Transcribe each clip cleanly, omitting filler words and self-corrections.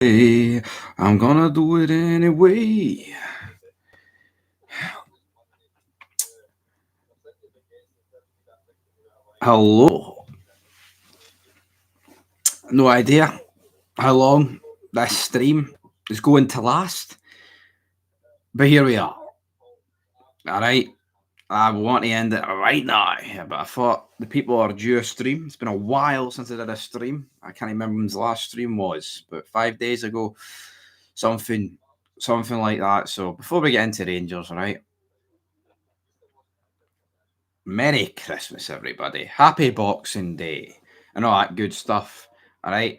Hey, I'm gonna do it anyway. Hello. No idea how long this stream is going to last, but here we are. All right. I want to end it right now, but I thought the people are due a stream. It's been a while since I did a stream. I can't remember when the last stream was, but 5 days ago, something, something like that. So before we get into Rangers, all right. Merry Christmas, everybody. Happy Boxing Day and all that good stuff. All right.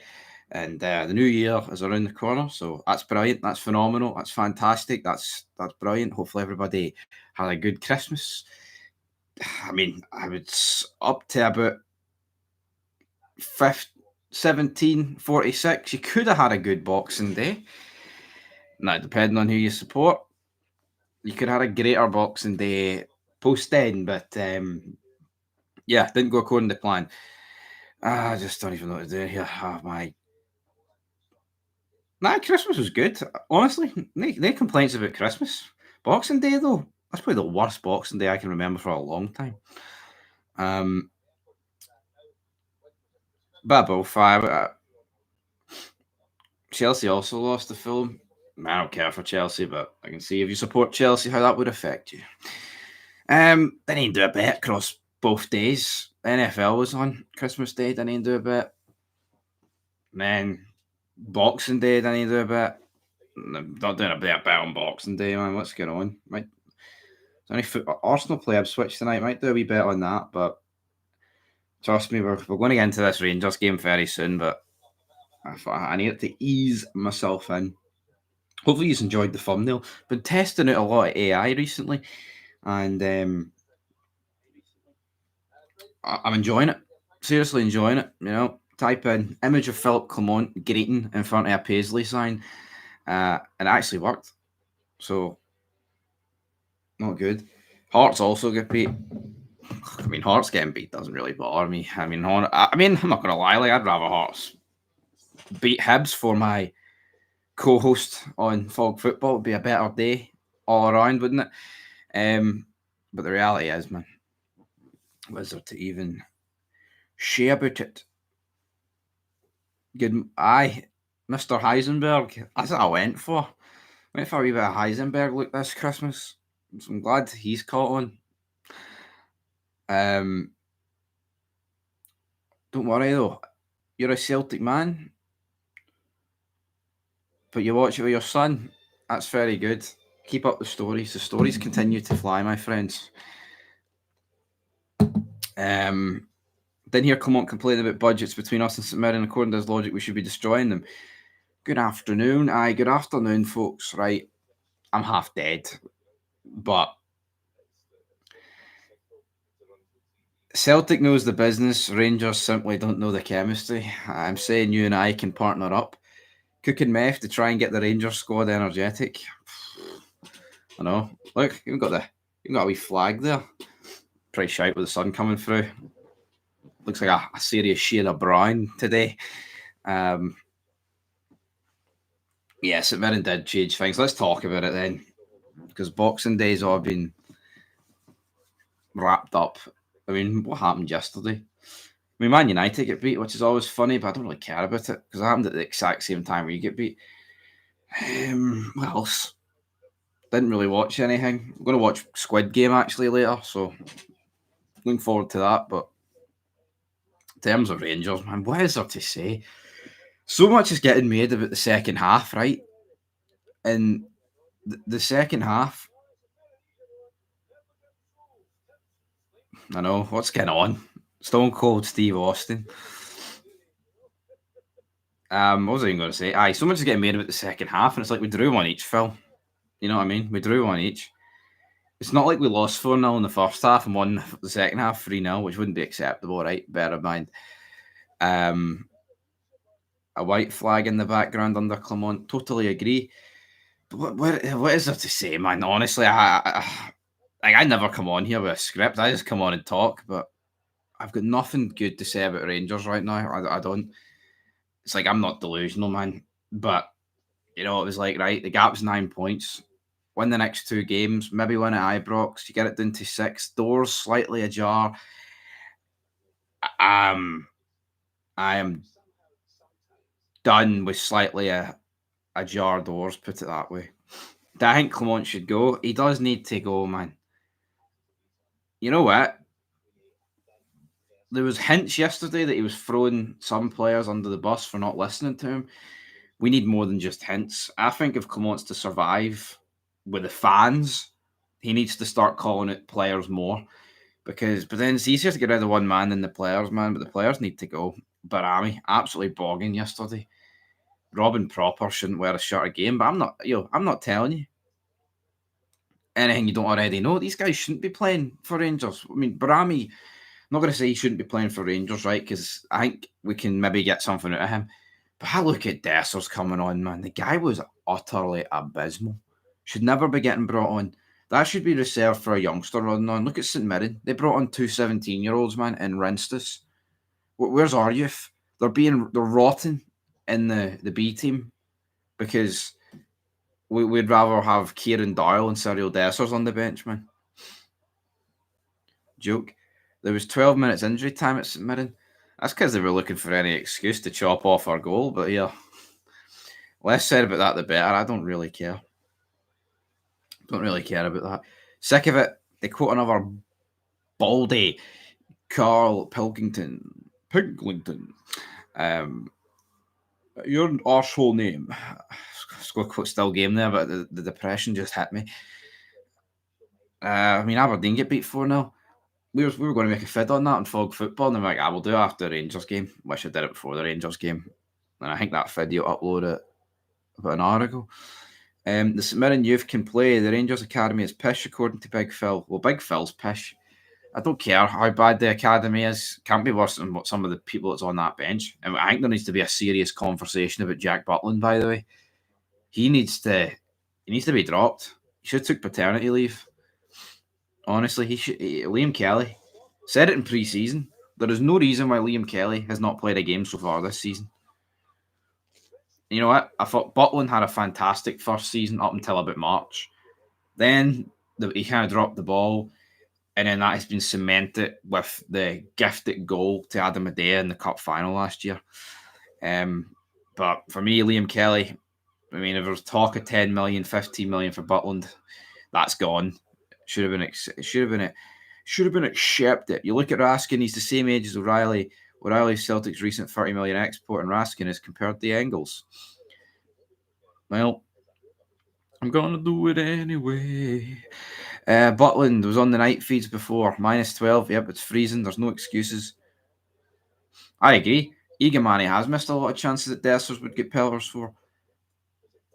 And the new year is around the corner. So that's brilliant. That's phenomenal. That's fantastic. That's brilliant. Hopefully, everybody had a good Christmas. I mean, I was up to about 1746. You could have had a good Boxing Day. Now, depending on who you support, you could have had a greater Boxing Day post then. But yeah, didn't go according to plan. I just don't even know what to do here. Oh my. Nah, Christmas was good. Honestly, no complaints about Christmas. Boxing Day though, that's probably the worst Boxing Day I can remember for a long time. Um, but both five. Chelsea also lost the film. I don't care for Chelsea, but I can see if you support Chelsea how that would affect you. Didn't even do a bet across both days. NFL was on Christmas Day. Didn't even do a bet. Then Boxing Day. Didn't even do a bet. Not doing a bet on Boxing Day, man. What's going on? Arsenal play Ipswich tonight. Might do a wee bet on that, but trust me, we're going to get into this Rangers game very soon. But I need to ease myself in. Hopefully, you've enjoyed the thumbnail. Been testing out a lot of AI recently, and I'm enjoying it. Seriously enjoying it. You know, type in image of Philip Clement greeting in front of a Paisley sign, and it actually worked. So not good. Hearts also get beat. I mean, Hearts getting beat doesn't really bother me. I mean, I'm not gonna lie. Like, I'd rather Hearts beat Hibs for my co-host on Fog Football. It'd be a better day all around, wouldn't it? But the reality is, man, was there to even share about it? Good, aye, Mr. Heisenberg. That's what I went for. Went for a wee bit of Heisenberg look this Christmas. So I'm glad he's caught on. Um, don't worry though, you're a Celtic man, but you watch it with your son. That's very good. Keep up the stories. The stories continue to fly, my friends. Um, didn't hear Clement complain about budgets between us and St Mirren. According to his logic, we should be destroying them. Good afternoon. Aye, good afternoon, folks. Right, I'm half dead, but Celtic knows the business. Rangers simply don't know the chemistry. I'm saying you and I can partner up, cooking meth to try and get the Rangers squad energetic. I know. Look, you've got a wee flag there. Pretty shite with the sun coming through. Looks like a serious shade of brown today. Um, yeah, St Mirren did change things. Let's talk about it then, because Boxing Day's all been wrapped up. I mean, what happened yesterday? I mean, Man United get beat, which is always funny, but I don't really care about it because it happened at the exact same time where you get beat. What else? Didn't really watch anything. I'm going to watch Squid Game actually later, so looking forward to that. But in terms of Rangers, man, what is there to say? So much is getting made about the second half, right? And the second half, I know what's going on. Stone Cold Steve Austin. What was I even going to say? Aye, so much is getting made about the second half, and it's like we drew one each, Phil. You know what I mean? We drew one each. It's not like we lost 4-0 in the first half and won the second half 3-0, which wouldn't be acceptable, right? Bear in mind. A white flag in the background under Clement. Totally agree. But what is there to say, man? Honestly, I never come on here with a script. I just come on and talk, but I've got nothing good to say about Rangers right now. I don't. It's like I'm not delusional, man. But You know, it was like, right, the gap's 9 points. Win the next 2 games, maybe win at Ibrox. You get it down to 6. Doors slightly ajar. I am done with slightly ajar doors, put it that way. Do I think Clement should go? He does need to go, man. You know what? There was hints yesterday that he was throwing some players under the bus for not listening to him. We need more than just hints. I think if Clement's to survive with the fans, he needs to start calling it players more. But then it's easier to get rid of one man than the players, man. But the players need to go. Barami, absolutely bogging yesterday. Robin Proper shouldn't wear a shirt a game, but I'm not telling you anything you don't already know. These guys shouldn't be playing for Rangers. I mean, Barami, I'm not going to say he shouldn't be playing for Rangers, right? Because I think we can maybe get something out of him. But I look at Dessers coming on, man. The guy was utterly abysmal. Should never be getting brought on. That should be reserved for a youngster running on. Look at St Mirren. They brought on 2 17-year-olds, man, and rinsed us. Where's our youth? They're rotting in the B team because we'd rather have Kieran Doyle and Cyril Dessers on the bench, man. Joke. There was 12 minutes injury time at St Mirren. That's because they were looking for any excuse to chop off our goal, but yeah. Less said about that, the better. I don't really care. Don't really care about that. Sick of it. They quote another baldy Carl Pilkington. Your arsehole name. Still game there, but the depression just hit me. I mean, Aberdeen get beat 4-0. We were going to make a fid on that on Fog Football, and I'm like, we'll do it after the Rangers game. Wish I did it before the Rangers game. And I think that video uploaded about an hour ago. The St Mirren youth can play. The Rangers Academy is pish, according to Big Phil. Well, Big Phil's pish. I don't care how bad the academy is. Can't be worse than what some of the people that's on that bench. And I think there needs to be a serious conversation about Jack Butland, by the way. He needs to be dropped. He should have took paternity leave. Honestly, Liam Kelly said it in pre-season. There is no reason why Liam Kelly has not played a game so far this season. You know what? I thought Butland had a fantastic first season up until about March. Then he kind of dropped the ball, and then that has been cemented with the gifted goal to Adam Adea in the cup final last year. But for me, Liam Kelly, I mean, if there was talk of 10 million, 15 million for Butland, that's gone. Should have been accepted. You look at Raskin; he's the same age as O'Reilly. O'Reilly's Celtic's recent 30 million export, and Raskin is compared to Engels. Well, I'm gonna do it anyway. Butland was on the night feeds before. -12. Yep, it's freezing. There's no excuses. I agree. Egamani has missed a lot of chances that Dessers would get pelters for.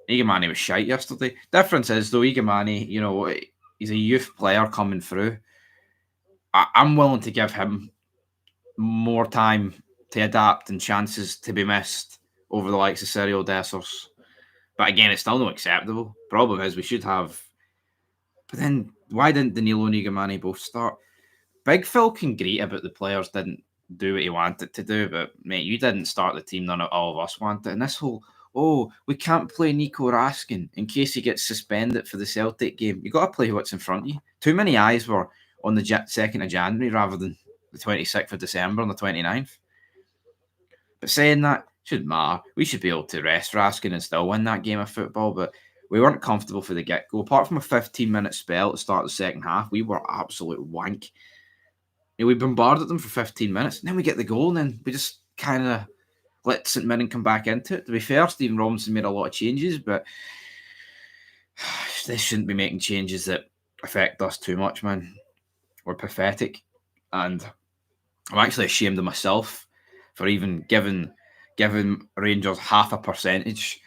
Egamani was shite yesterday. Difference is, though, Egamani, you know, he's a youth player coming through. I'm willing to give him more time to adapt and chances to be missed over the likes of Cyril Dessers. But again, it's still not acceptable. Problem is, we should have. But then, why didn't Danilo and Egamani both start? Big Phil can greet about the players didn't do what he wanted to do, but mate, you didn't start the team. None of all of us wanted. And this whole, we can't play Nico Raskin in case he gets suspended for the Celtic game. You got to play what's in front of you. Too many eyes were on the 2nd of January rather than the 26th of December and the 29th. But saying that, shouldn't matter. We should be able to rest Raskin and still win that game of football, but we weren't comfortable for the get-go. Apart from a 15-minute spell at the start of the second half, we were absolute wank. You know, we bombarded them for 15 minutes, and then we get the goal, and then we just kind of let St Mirren come back into it. To be fair, Stephen Robinson made a lot of changes, but they shouldn't be making changes that affect us too much, man. We're pathetic, and I'm actually ashamed of myself for even giving Rangers half a percentage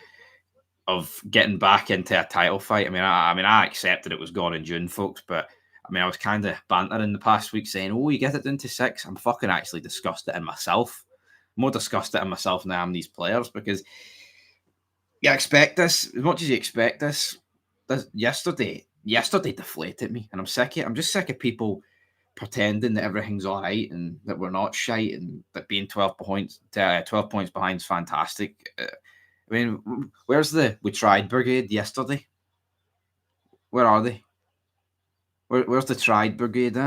of getting back into a title fight. I mean, I accepted it was gone in June, folks, but I mean, I was kind of bantering the past week saying, you get it down to 6. I'm fucking actually disgusted in myself. More disgusted in myself than I am these players, because you expect this. As much as you expect this yesterday deflated me, and I'm sick of it. I'm just sick of people pretending that everything's all right and that we're not shite and that being 12 points behind is fantastic. I mean, where's the we tried brigade yesterday? Where are they? Where's the tried brigade?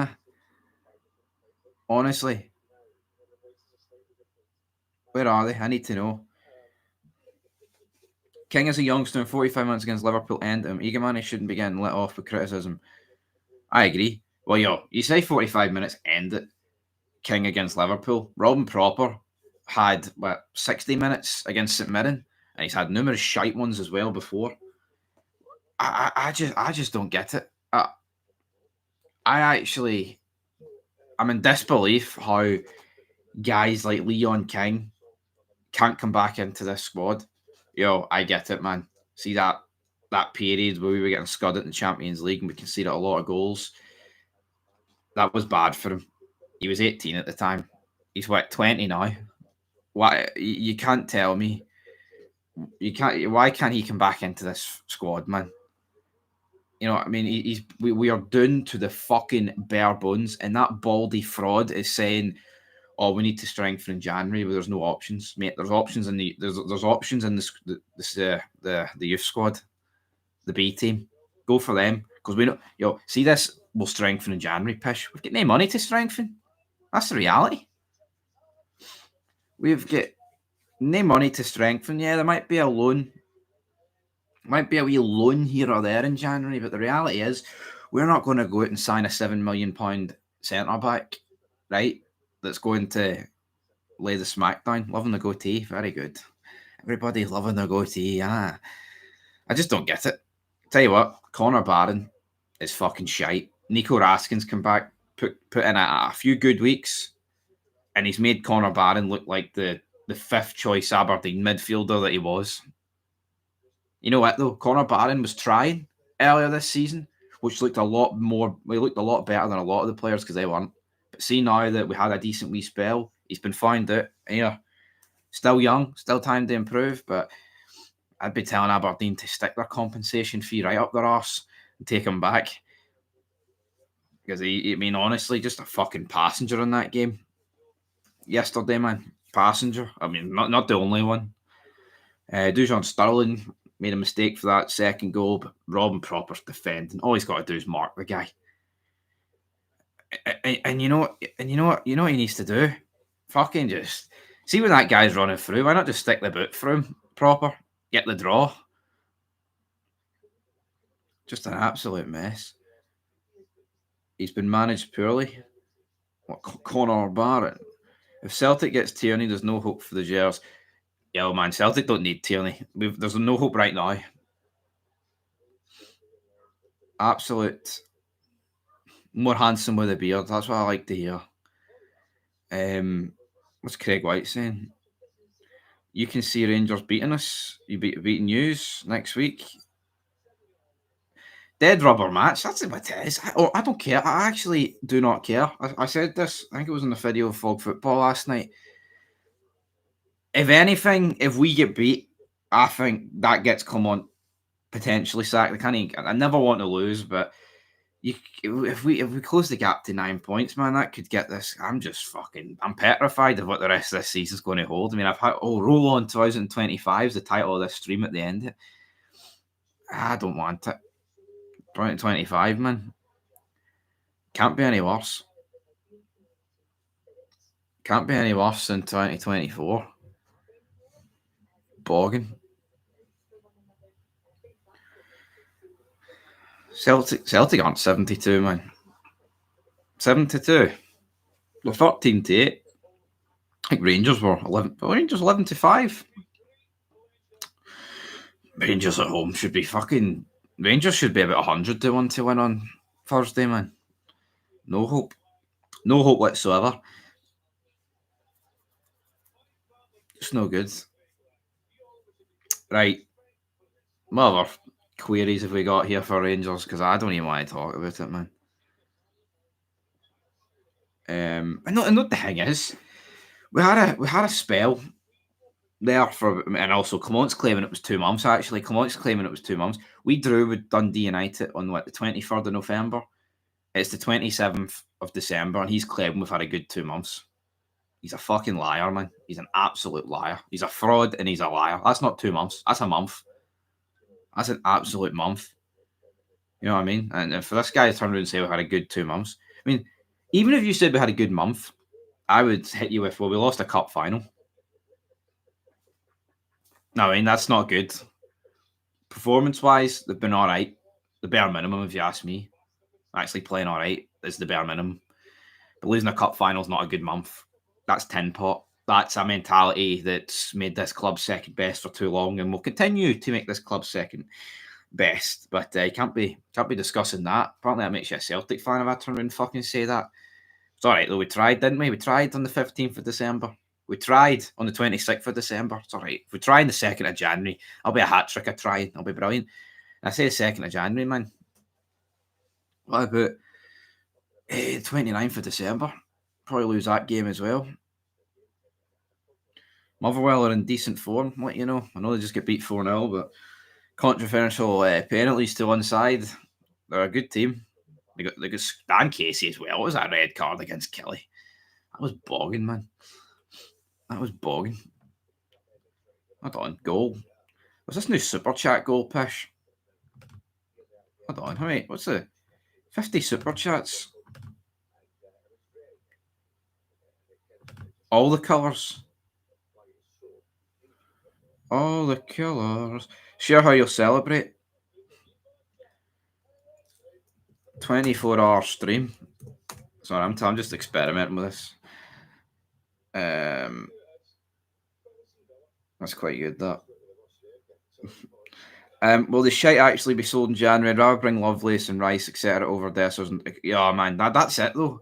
Honestly, where are they? I need to know. King is a youngster in 45 minutes against Liverpool end him. Egamani shouldn't be getting let off with criticism. I agree. Well, you say 45 minutes end it. King against Liverpool. Robin Proper had 60 minutes against St Mirren, and he's had numerous shite ones as well before. I just don't get it. I'm in disbelief how guys like Leon King can't come back into this squad. I get it, man. See that period where we were getting scudded in the Champions League and we conceded a lot of goals. That was bad for him. He was 18 at the time. He's 20 now. Why you can't tell me you can't? Why can't he come back into this squad, man? You know what I mean? We are doomed to the fucking bare bones, and that baldy fraud is saying, "Oh, we need to strengthen in January," but there's no options, mate. There's options in there's options in the youth squad, the B team. Go for them because we know. See this. We'll strengthen in January. Pish. We've got no money to strengthen. That's the reality. We've got no money to strengthen. Yeah, there might be a loan. Might be a wee loan here or there in January, but the reality is we're not going to go out and sign a £7 million centre back, right? That's going to lay the smackdown. Loving the goatee. Very good. Everybody loving the goatee. I just don't get it. Tell you what, Connor Barron is fucking shite. Nico Raskins come back, put in a few good weeks, and he's made Connor Barron look like the fifth choice Aberdeen midfielder that he was. You know what though? Connor Barron was trying earlier this season, which looked a lot more. We looked a lot better than a lot of the players because they weren't. But see now that we had a decent wee spell, he's been found out. Yeah, still young, still time to improve. But I'd be telling Aberdeen to stick their compensation fee right up their arse and take him back because honestly, just a fucking passenger in that game yesterday, man. Passenger. I mean, not the only one. Dujon Sterling made a mistake for that second goal, but Robin Proper's defending. All he's got to do is mark the guy. And you know what? You know what he needs to do? Fucking just see when that guy's running through. Why not just stick the boot for him proper? Get the draw. Just an absolute mess. He's been managed poorly. Connor Barrett. If Celtic gets Tierney, there's no hope for the Gers. Yeah, man, Celtic don't need Tierney. There's no hope right now. Absolute more handsome with a beard. That's what I like to hear. What's Craig White saying? You can see Rangers beating us. You beating News next week. Dead rubber match. That's what it is. I don't care. I actually do not care. I said this. I think it was in the video of Fog Football last night. If anything, if we get beat, I think that gets Clement potentially sacked. I never want to lose, but if we close the gap to 9 points, man, that could get this. I'm petrified of what the rest of this season's going to hold. I mean, I've had roll on 2025 is the title of this stream at the end. I don't want it. 2025, man, can't be any worse. Can't be any worse than 2024. Bogging. Celtic aren't 72, man. 72. We're 13 to 8. I think Rangers were 11. Rangers 11 to 5. Rangers at home should be fucking. Rangers should be about 100 to 1 to win on Thursday, man. No hope. No hope whatsoever. It's no good. Right. What other queries have we got here for Rangers? Because I don't even want to talk about it, man. And not the thing is, we had a spell there and also Clement's claiming it was 2 months. Actually, Clement's claiming it was 2 months. We drew with Dundee United on the 23rd of November. It's the 27th of December, and he's claiming we've had a good 2 months. He's a fucking liar, man. He's an absolute liar. He's a fraud and he's a liar. That's not 2 months. That's a month. That's an absolute month. You know what I mean? And for this guy to turn around and say we had a good 2 months, I mean, even if you said we had a good month, I would hit you with, well, we lost a cup final. No, I mean, that's not good. Performance-wise, they've been all right. The bare minimum, if you ask me. Actually playing all right is the bare minimum. But losing a cup final is not a good month. That's tin pot. That's a mentality that's made this club second best for too long and will continue to make this club second best. But you can't be discussing that. Apparently that makes you a Celtic fan if I turn around and fucking say that. It's all right though. We tried, didn't we? We tried on the 15th of December. We tried on the 26th of December. It's all right. If we try on the 2nd of January, I'll be a hat trick of trying. I'll be brilliant. And I say the 2nd of January, man. What about 29th of December? Probably lose that game as well. Motherwell are in decent form, let you know. I know they just get beat 4-0, but controversial penalties to one side. They're a good team. They got Stan Casey as well. It was a red card against Kelly. That was bogging, man. That was bogging. Hold on, goal. Was this new super chat goal, Pish? Hold on, how many? What's the 50 super chats? All the colours. All the colours. Share how you'll celebrate. 24-hour stream. Sorry, I'm just experimenting with this. That's quite good, that. Will the shite actually be sold in January? I'd rather bring Lovelace and Rice, etc. over Dessers. Yeah, man, that's it, though.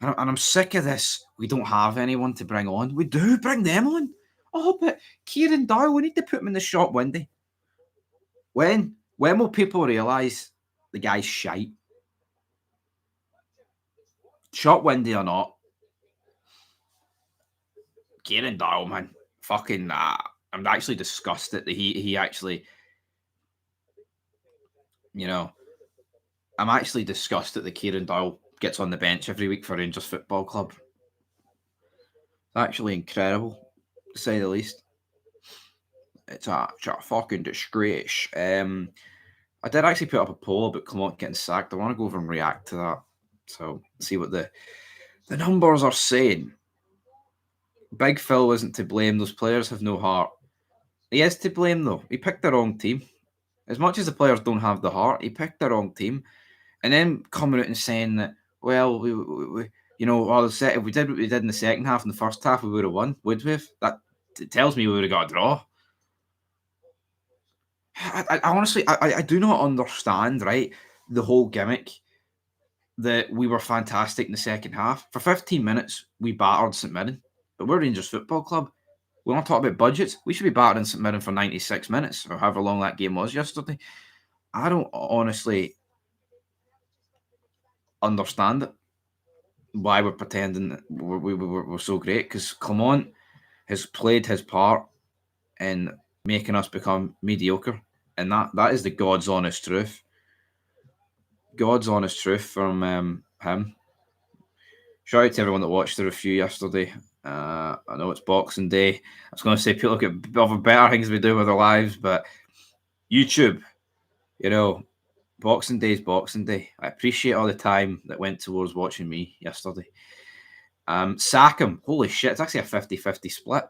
And I'm sick of this. We don't have anyone to bring on. We do bring them on. Oh, but Kieran Doyle, we need to put him in the shop window. When will people realise the guy's shite? Shop window or not? Kieran Doyle, man. Fucking I'm actually disgusted that he actually, I'm actually disgusted that Kieran Doyle gets on the bench every week for Rangers Football Club. It's actually incredible, to say the least. It's a fucking disgrace. I did actually put up a poll about Clement getting sacked. I want to go over and react to that. So see what the numbers are saying. Big Phil isn't to blame. Those players have no heart. He is to blame, though. He picked the wrong team. As much as the players don't have the heart, he picked the wrong team. And then coming out and saying that, well, we if we did what we did in the second half and the first half, we would have won, would we have? That tells me we would have got a draw. I honestly, I do not understand, right, the whole gimmick that we were fantastic in the second half. For 15 minutes, we battered St Mirren, but we're Rangers Football Club. We want to talk about budgets. We should be battering St Mirren for 96 minutes, or however long that game was yesterday. I don't honestly understand it, why we're pretending that we're so great, because Clement has played his part in making us become mediocre, and that is the God's honest truth. God's honest truth from him. Shout out to everyone that watched the review yesterday. I know it's Boxing Day. I was going to say people get other better things we do with our lives, but YouTube, Boxing Day is Boxing Day. I appreciate all the time that went towards watching me yesterday. Sack him. Holy shit, it's actually a 50-50 split.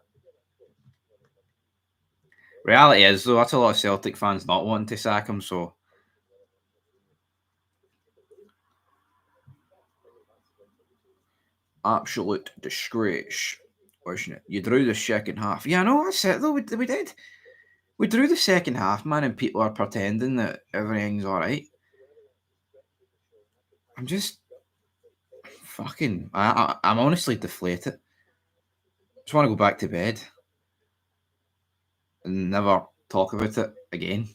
Reality is, though, that's a lot of Celtic fans not wanting to sack him, so. Absolute disgrace, wasn't it? You drew the second half. Yeah, no, that's it, though. We did. We drew the second half, man, and people are pretending that everything's all right. I'm just fucking. I'm honestly deflated. Just want to go back to bed and never talk about it again,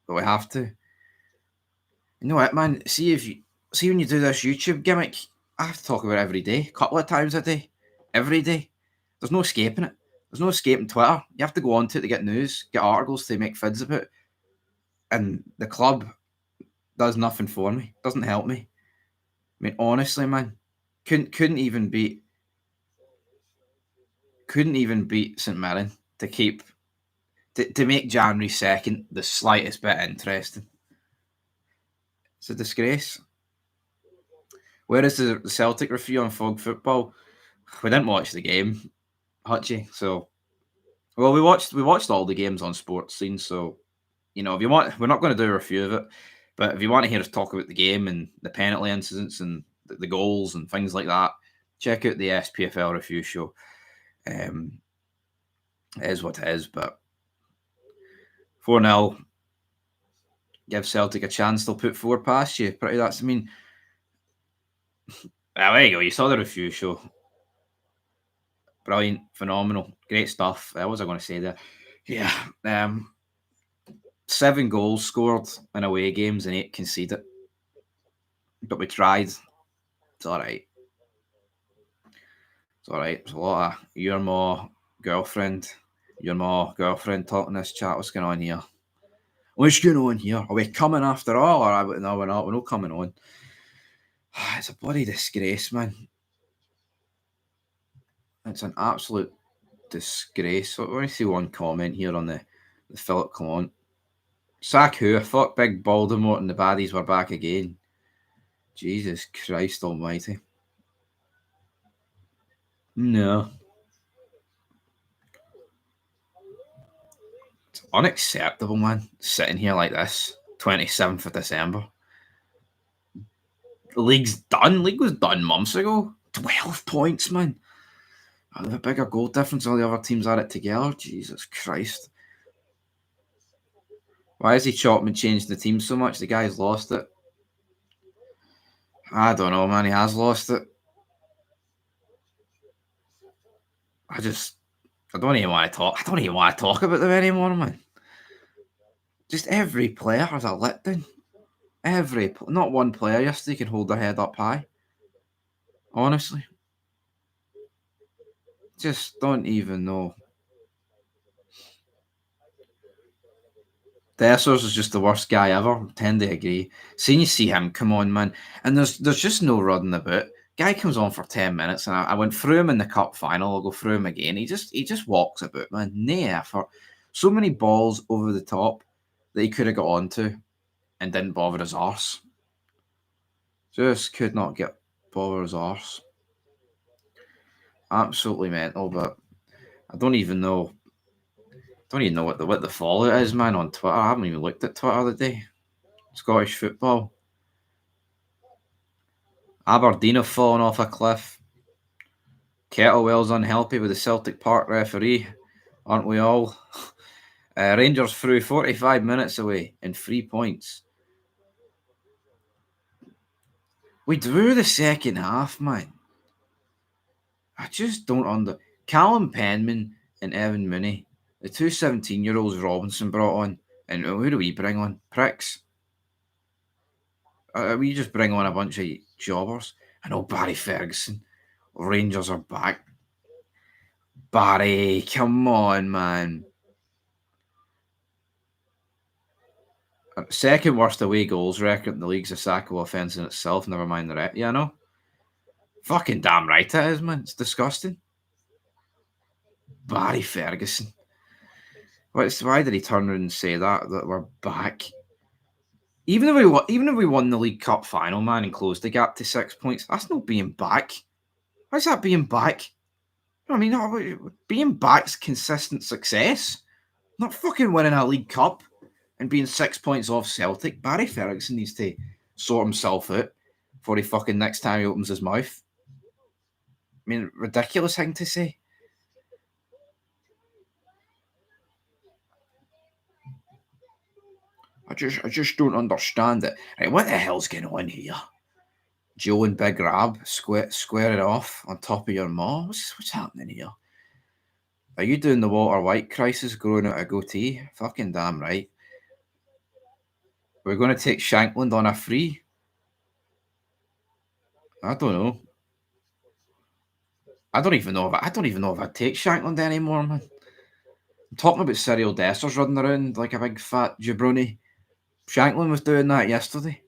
but we have to. You know what, man? See when you do this YouTube gimmick, I have to talk about it every day, a couple of times a day, every day. There's no escaping it. There's no escaping Twitter. You have to go onto it to get news, get articles to make fids about. And the club does nothing for me. Doesn't help me. I mean, honestly, man, couldn't even beat couldn't even beat St Mirren to keep to make January 2nd the slightest bit interesting. It's a disgrace. Whereas the Celtic review on Fog Football, we didn't watch the game, Hutchie. So, well, we watched all the games on Sports Scene. So, if you want, we're not going to do a review of it, but if you want to hear us talk about the game and the penalty incidents and the goals and things like that, check out the SPFL review show. It is what it is, but 4-0, give Celtic a chance, they'll put 4 past you. That's, there you go. You saw the review show. Brilliant, phenomenal, great stuff. What was I going to say there? Yeah, 7 goals scored in away games and 8 conceded. But we tried. It's all right. It's all right. There's a lot of your more girlfriend talking this chat. What's going on here? What's going on here? Are we coming after all? Or no, we're not. We're not coming on. It's a bloody disgrace, man. It's an absolute disgrace. So, let me see one comment here on the Philip Clement. Sack who? Fuck Big Baltimore and the baddies were back again. Jesus Christ almighty. No. It's unacceptable, man. Sitting here like this. 27th of December. The league's done. League was done months ago. 12 points, man. I have a bigger goal difference. All the other teams are it together. Jesus Christ. Why is he chopping and changing the team so much? The guy's lost it. I don't know, man. He has lost it. I don't even want to talk. I don't even want to talk about them anymore, man. Just every player has a letdown. Not one player yesterday can hold their head up high. Honestly. Just don't even know. Dessers is just the worst guy ever. I tend to agree. Seeing you see him come on, man, and there's just no running about. Guy comes on for 10 minutes, and I went through him in the cup final. I'll go through him again. He just walks about, man. No effort. So many balls over the top that he could have got onto and didn't bother his arse. Just could not get bother his arse. Absolutely mental, but I don't even know what the fallout is, man, on Twitter. I haven't even looked at Twitter today. Scottish football. Aberdeen have fallen off a cliff. Kettlewell's unhappy with the Celtic Park referee, aren't we all? Rangers threw 45 minutes away and 3 points. We drew the second half, man. I just don't Callum Penman and Evan Mooney, the two 17-year-olds Robinson brought on, and who do we bring on? Pricks. We just bring on a bunch of jobbers. I know Barry Ferguson. Rangers are back. Barry, come on, man. Second worst away goals record in the league's a Sacco offence in itself, never mind the rest. Yeah, I know. Fucking damn right it is, man. It's disgusting. Barry Ferguson. Why did he turn around and say that we're back? Even if we won the League Cup final, man, and closed the gap to 6 points, that's not being back. Why's that being back? I mean, being back's consistent success. Not fucking winning a League Cup and being 6 points off Celtic. Barry Ferguson needs to sort himself out before he fucking next time he opens his mouth. I mean, ridiculous thing to say. I just don't understand it. Right, what the hell's going on here? Joe and Big Rab square it off on top of your maw. What's happening here? Are you doing the Walter White crisis growing out a goatee? Fucking damn right. We're going to take Shankland on a free. I don't know. I don't even know if I'd take Shankland anymore, man. I'm talking about Cyril Dessers running around like a big fat jabroni. Shankland was doing that yesterday.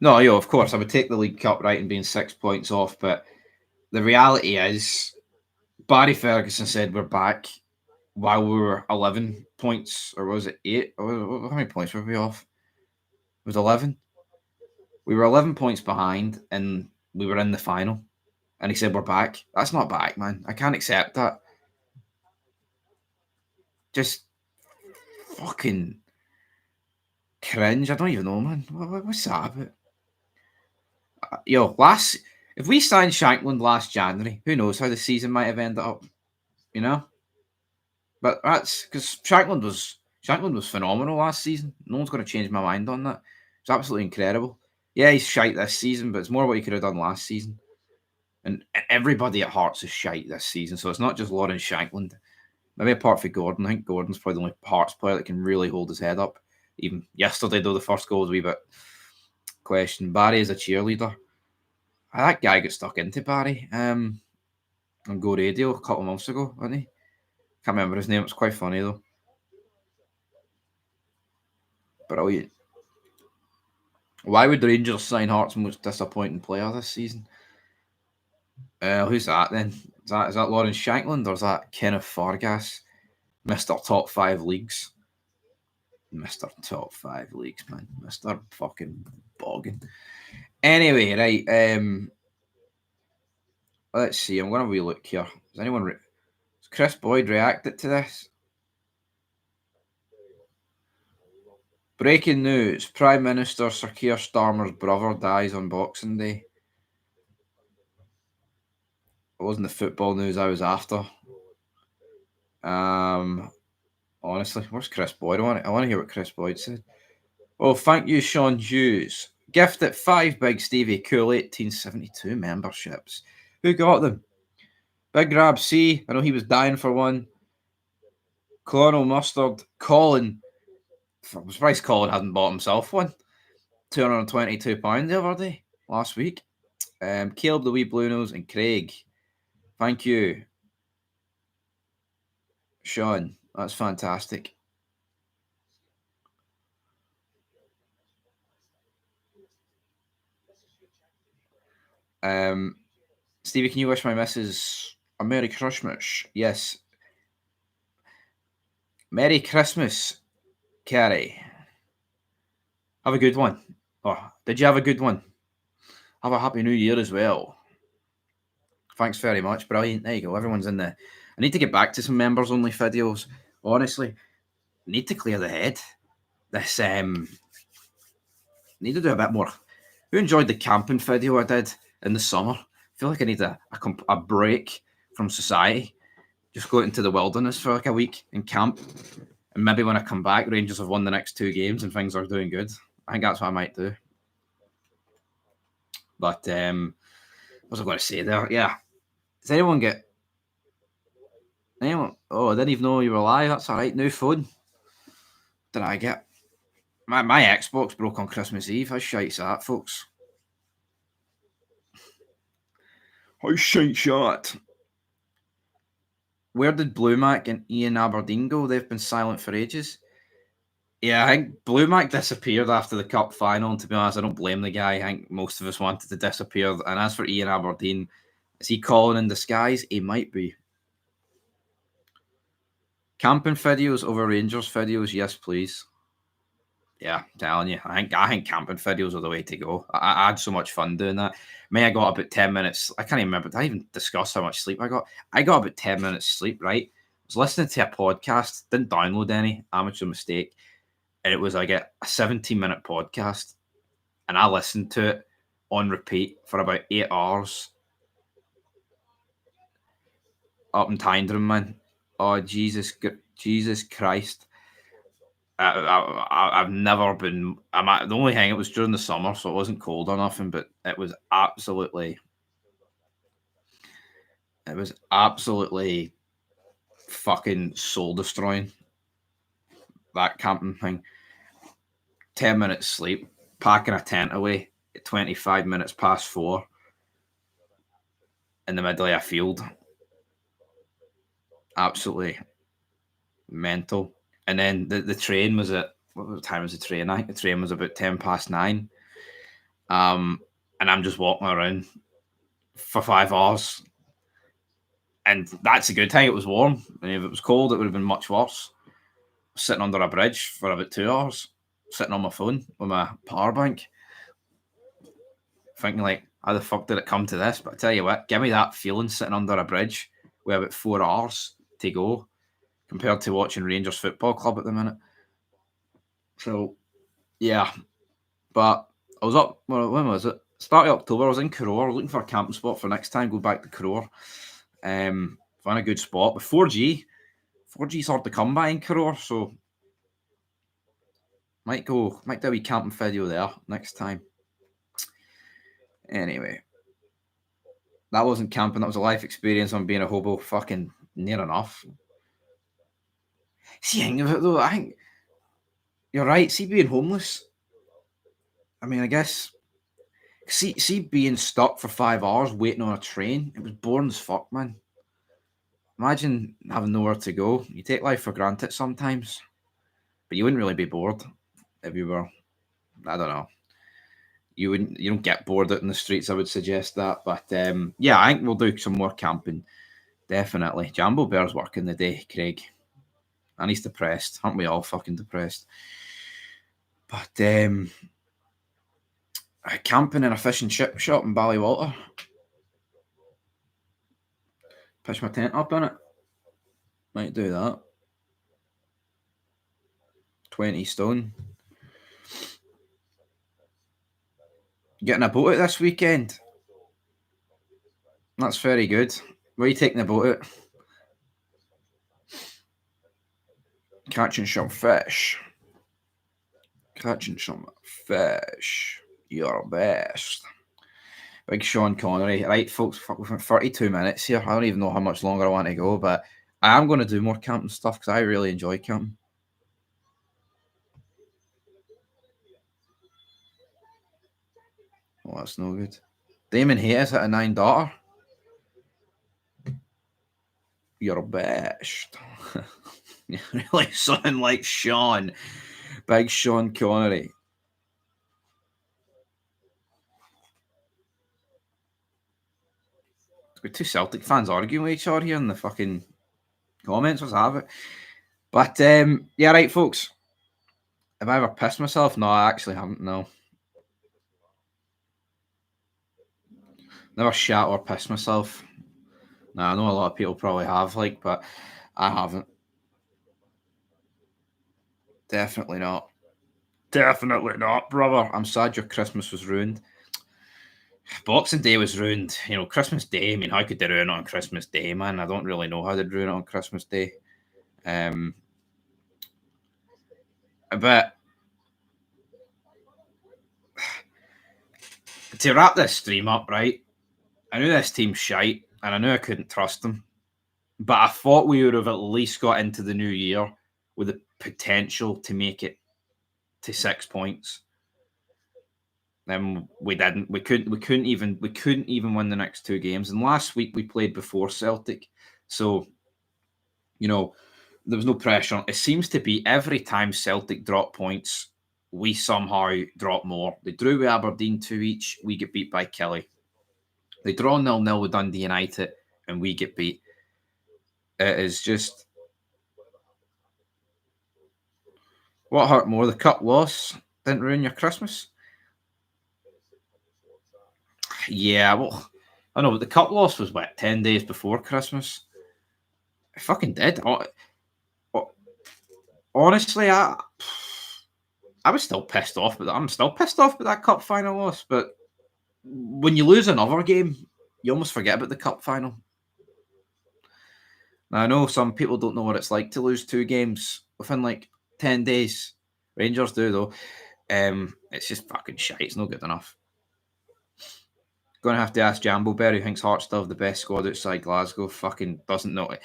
No, of course, I would take the League Cup right and being 6 points off, but the reality is Barry Ferguson said we're back while we were 11 points, or was it 8? How many points were we off? It was 11. We were 11 points behind, and we were in the final. And he said we're back. That's not back, man. I can't accept that. Just fucking cringe. I don't even know, man. What's that about? If we signed Shankland last January, who knows how the season might have ended up, you know? But that's because Shankland was phenomenal last season. No one's going to change my mind on that. It's absolutely incredible. Yeah, he's shite this season, but it's more what he could have done last season. And everybody at Hearts is shite this season, so it's not just Lawrence Shankland. Maybe apart from Gordon. I think Gordon's probably the only Hearts player that can really hold his head up. Even yesterday, though, the first goal was a wee bit question. Barry is a cheerleader. That guy got stuck into Barry on Go Radio a couple of months ago, wasn't he? Can't remember his name. It was quite funny, though. Brilliant. Why would the Rangers sign Hearts' most disappointing player this season? Who's that then? Is that Lawrence Shankland or is that Kenneth Fargas? Mr. Top 5 Leagues. Mr. Top 5 Leagues, man. Mr. fucking Boggin. Anyway, right. Let's see. I'm going to relook here. Has anyone... Has Chris Boyd reacted to this? Breaking news. Prime Minister Sir Keir Starmer's brother dies on Boxing Day. It wasn't the football news I was after. Honestly, where's Chris Boyd? I want to hear what Chris Boyd said. Oh, thank you, Sean Hughes. Gifted 5 Big Stevie Cool 1872 memberships. Who got them? Big Grab C. I know he was dying for one. Colonel Mustard. Colin. I'm surprised Colin hadn't bought himself one. £222 the other day, last week. Caleb the Wee Blue Nose and Craig. Thank you, Sean. That's fantastic. Stevie, can you wish my missus a Merry Christmas? Yes. Merry Christmas, Carrie. Have a good one. Oh, did you have a good one? Have a Happy New Year as well. Thanks very much. Brilliant. There you go. Everyone's in there. I need to get back to some members only videos. Honestly, need to clear the head. This need to do a bit more. Who enjoyed the camping video I did in the summer? I feel like I need a break from society. Just go out into the wilderness for like a week and camp. And maybe when I come back, Rangers have won the next 2 games and things are doing good. I think that's what I might do. But what was I going to say there? Yeah. Does anyone get... Anyone? Oh, I didn't even know you were alive. That's all right. New phone. Did I get? My Xbox broke on Christmas Eve. How shite's that, folks? How shite's that? Where did Blue Mac and Ian Aberdeen go? They've been silent for ages. Yeah, I think Blue Mac disappeared after the Cup final, and to be honest, I don't blame the guy. I think most of us wanted to disappear. And as for Ian Aberdeen, is he calling in disguise? He might be. Camping videos over Rangers videos? Yes, please. Yeah, I'm telling you. I think camping videos are the way to go. I had so much fun doing that. I got about 10 minutes. I can't even remember. Did I even discuss how much sleep I got? I got about 10 minutes sleep, right? I was listening to a podcast, didn't download any, amateur mistake. And it was like a 17-minute podcast. And I listened to it on repeat for about 8 hours. Up in Tyndrum, man. Oh, Jesus Christ. I've never been. The only thing, it was during the summer, so it wasn't cold or nothing, but it was absolutely fucking soul destroying. That camping thing. 10 minutes sleep, packing a tent away at 25 minutes past 4 in the middle of a field. Absolutely mental. And then the train was at, what time was the train? I think the train was about 10 past 9. And I'm just walking around for 5 hours. And that's a good thing. It was warm. And if it was cold, it would have been much worse. Sitting under a bridge for about 2 hours, sitting on my phone with my power bank, thinking like, how the fuck did it come to this? But I tell you what, give me that feeling sitting under a bridge with about 4 hours to go compared to watching Rangers Football Club at the minute. So, yeah. But I was up, when was it? Start of October, I was in Carroll, looking for a camping spot for next time, go back to Carroll. Find a good spot. But 4G's hard to come by in Carroll, so might do a wee camping video there next time. Anyway, that wasn't camping, that was a life experience on being a hobo. Fucking near enough. See, think of it though, I think you're right. See, being homeless, I mean, I guess, see being stuck for 5 hours waiting on a train, it was boring as fuck, man. Imagine having nowhere to go. You take life for granted sometimes, but you wouldn't really be bored if you were, I don't know. You don't get bored out in the streets, I would suggest that. But yeah, I think we'll do some more camping. Definitely. Jambo Bear's working the day, Craig. And he's depressed. Aren't we all fucking depressed? But camping in a fish and chip shop in Ballywalter. Pitch my tent up in it. Might do that. 20 stone. Getting a boat out this weekend. That's very good. Where are you taking the boat out? Catching some fish. Catching some fish. You're best. Big Sean Connery. Right, folks, we've got 32 minutes here. I don't even know how much longer I want to go, but I am going to do more camping stuff because I really enjoy camping. Oh, that's no good. Damon Hayes hit a 9-darter. You're best. You really sound like Sean. Big Sean Connery. Got two Celtic fans arguing with each other here in the fucking comments. Let's have it. But yeah, right, folks. Have I ever pissed myself? No, I actually haven't. No. Never shat or pissed myself. No, I know a lot of people probably have, like, but I haven't. Definitely not. Definitely not, brother. I'm sad your Christmas was ruined. Boxing Day was ruined. You know, Christmas Day. I mean, how could they ruin it on Christmas Day, man? I don't really know how they'd ruin it on Christmas Day. But to wrap this stream up, right? I knew this team's shite, and I knew I couldn't trust them. But I thought we would have at least got into the new year with the potential to make it to 6 points. Then we didn't. We couldn't even win the next two games. And last week we played before Celtic, so you know there was no pressure. It seems to be every time Celtic drop points, we somehow drop more. They drew with Aberdeen 2 each. We get beat by Kelly. They draw 0-0 with Dundee United, and we get beat. It is just what hurt more. The cup loss didn't ruin your Christmas. Yeah, well, I know, but the cup loss was what 10 days before Christmas. I fucking did. Honestly, I was still pissed off, but I'm still pissed off with that cup final loss. But when you lose another game, you almost forget about the cup final. Now, I know some people don't know what it's like to lose 2 games within like 10 days. Rangers do, though. It's just fucking shite. It's not good enough. Going to have to ask Jambo Bear, who thinks Hearts still have the best squad outside Glasgow. Fucking doesn't know it.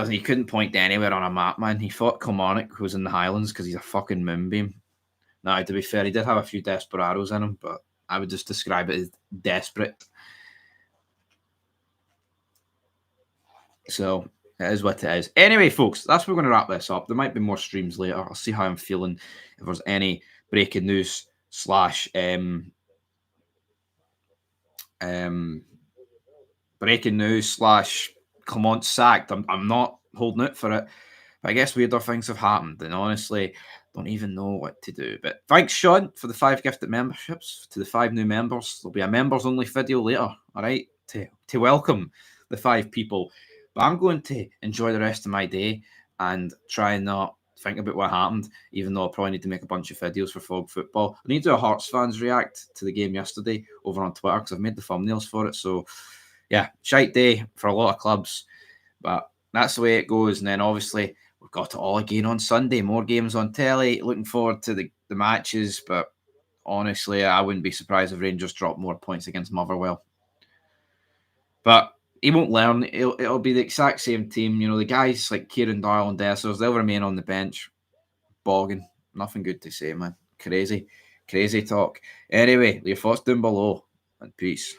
He couldn't point to anywhere on a map, man. He thought Kilmarnock was in the Highlands because he's a fucking moonbeam. Now, to be fair, he did have a few desperados in him, but I would just describe it as desperate. So it is what it is. Anyway, folks, that's where we're going to wrap this up. There might be more streams later. I'll see how I'm feeling. If there's any breaking news / Breaking news slash Clement sacked. I'm not holding it for it. But I guess weirder things have happened, and honestly, don't even know what to do. But thanks, Sean, for the 5 gifted memberships to the 5 new members. There'll be a members only video later, all right, to welcome the 5 people. But I'm going to enjoy the rest of my day and try and not think about what happened, even though I probably need to make a bunch of videos for Fog Football. I need to do a Hearts fans react to the game yesterday over on Twitter because I've made the thumbnails for it. So, yeah, shite day for a lot of clubs, but that's the way it goes. And then obviously we've got it all again on Sunday. More games on telly. Looking forward to the matches, but honestly, I wouldn't be surprised if Rangers drop more points against Motherwell. But he won't learn. It'll be the exact same team. You know, the guys like Kieran Doyle and Dessers, they'll remain on the bench. Bogging. Nothing good to say, man. Crazy talk. Anyway, your thoughts down below, and peace.